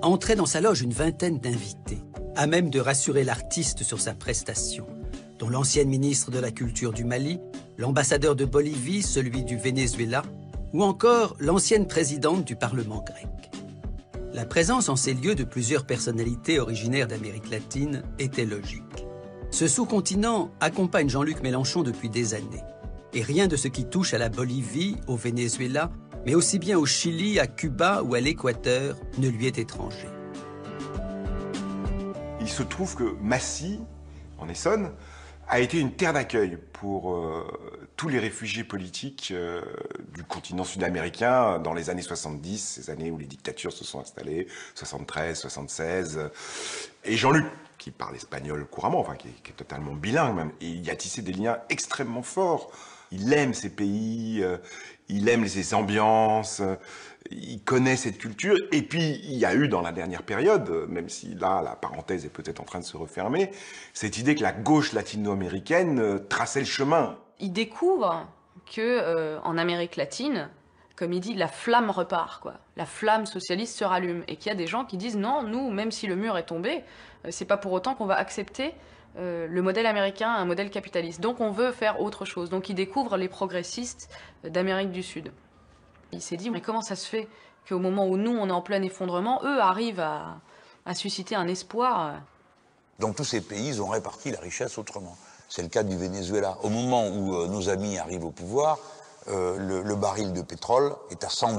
entrait dans sa loge une vingtaine d'invités, à même de rassurer l'artiste sur sa prestation, dont l'ancienne ministre de la Culture du Mali, l'ambassadeur de Bolivie, celui du Venezuela, ou encore l'ancienne présidente du Parlement grec. La présence en ces lieux de plusieurs personnalités originaires d'Amérique latine était logique. Ce sous-continent accompagne Jean-Luc Mélenchon depuis des années, et rien de ce qui touche à la Bolivie, au Venezuela, mais aussi bien au Chili, à Cuba ou à l'Équateur, ne lui est étranger. Il se trouve que Massy, en Essonne, a été une terre d'accueil pour tous les réfugiés politiques du continent sud-américain dans les années 70, ces années où les dictatures se sont installées, 73, 76. Et Jean-Luc, qui parle espagnol couramment, enfin qui est totalement bilingue même, et il a tissé des liens extrêmement forts. Il aime ces pays, il aime ces ambiances, il connaît cette culture. Et puis, il y a eu dans la dernière période, même si là, la parenthèse est peut-être en train de se refermer, cette idée que la gauche latino-américaine traçait le chemin. Il découvre que en Amérique latine, comme il dit, la flamme repart, quoi. La flamme socialiste se rallume. Et qu'il y a des gens qui disent non, nous, même si le mur est tombé, c'est pas pour autant qu'on va accepter le modèle américain, un modèle capitaliste. Donc on veut faire autre chose. Donc il découvre les progressistes d'Amérique du Sud. Il s'est dit, mais comment ça se fait qu'au moment où nous, on est en plein effondrement, eux arrivent à susciter un espoir. Dans tous ces pays, ils ont réparti la richesse autrement. C'est le cas du Venezuela. Au moment où nos amis arrivent au pouvoir, le baril de pétrole est à 100 $.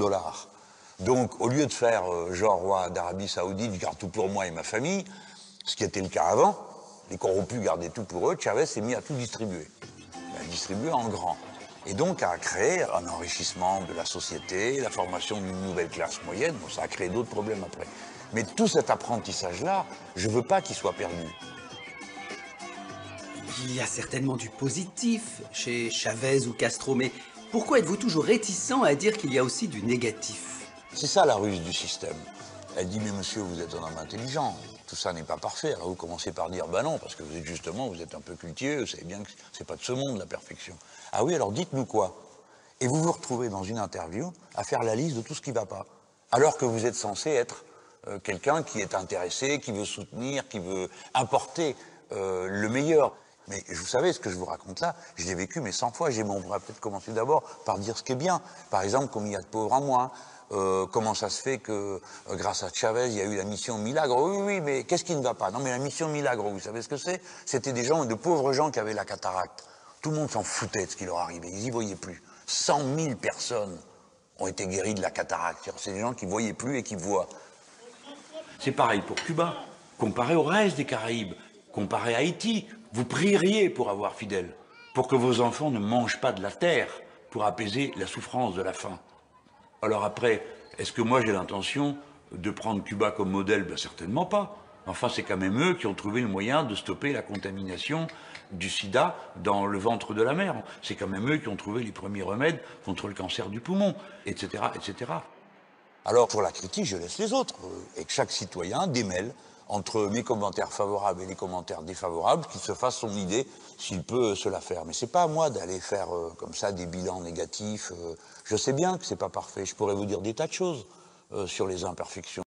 Donc au lieu de faire genre roi d'Arabie Saoudite, je garde tout pour moi et ma famille, ce qui était le cas avant, les corrompus gardaient tout pour eux, Chavez s'est mis à tout distribuer. Il a distribué en grand. Et donc a créé un enrichissement de la société, la formation d'une nouvelle classe moyenne. Bon, ça a créé d'autres problèmes après. Mais tout cet apprentissage-là, je ne veux pas qu'il soit perdu. Il y a certainement du positif chez Chavez ou Castro, mais pourquoi êtes-vous toujours réticent à dire qu'il y a aussi du négatif? C'est ça la ruse du système. Elle dit, mais monsieur, vous êtes un homme intelligent, tout ça n'est pas parfait. Alors vous commencez par dire, ben non, parce que vous êtes un peu cultivé, vous savez bien que c'est pas de ce monde, la perfection. Ah oui, alors dites-nous quoi? Et vous vous retrouvez dans une interview à faire la liste de tout ce qui ne va pas. Alors que vous êtes censé être quelqu'un qui est intéressé, qui veut soutenir, qui veut apporter le meilleur. Mais vous savez, ce que je vous raconte là, je l'ai vécu mais 100 fois. On pourrait peut-être commencer d'abord par dire ce qui est bien. Par exemple, combien il y a de pauvres en moins. Comment ça se fait que grâce à Chavez, il y a eu la mission Milagro? Oui, oui, mais qu'est-ce qui ne va pas? Non, mais la mission Milagro, vous savez ce que c'est? C'était des gens, de pauvres gens qui avaient la cataracte. Tout le monde s'en foutait de ce qui leur arrivait, ils n'y voyaient plus. 100 000 personnes ont été guéries de la cataracte. C'est des gens qui ne voyaient plus et qui voient. C'est pareil pour Cuba, comparé au reste des Caraïbes, comparé à Haïti. Vous prieriez pour avoir Fidel, pour que vos enfants ne mangent pas de la terre, pour apaiser la souffrance de la faim. Alors après, est-ce que moi j'ai l'intention de prendre Cuba comme modèle? Ben certainement pas. Enfin, c'est quand même eux qui ont trouvé le moyen de stopper la contamination du sida dans le ventre de la mère. C'est quand même eux qui ont trouvé les premiers remèdes contre le cancer du poumon, etc., etc. Alors, pour la critique, je laisse les autres, et que chaque citoyen démêle entre mes commentaires favorables et les commentaires défavorables, qu'il se fasse son idée s'il peut se la faire. Mais c'est pas à moi d'aller faire comme ça des bilans négatifs. Je sais bien que c'est pas parfait. Je pourrais vous dire des tas de choses sur les imperfections.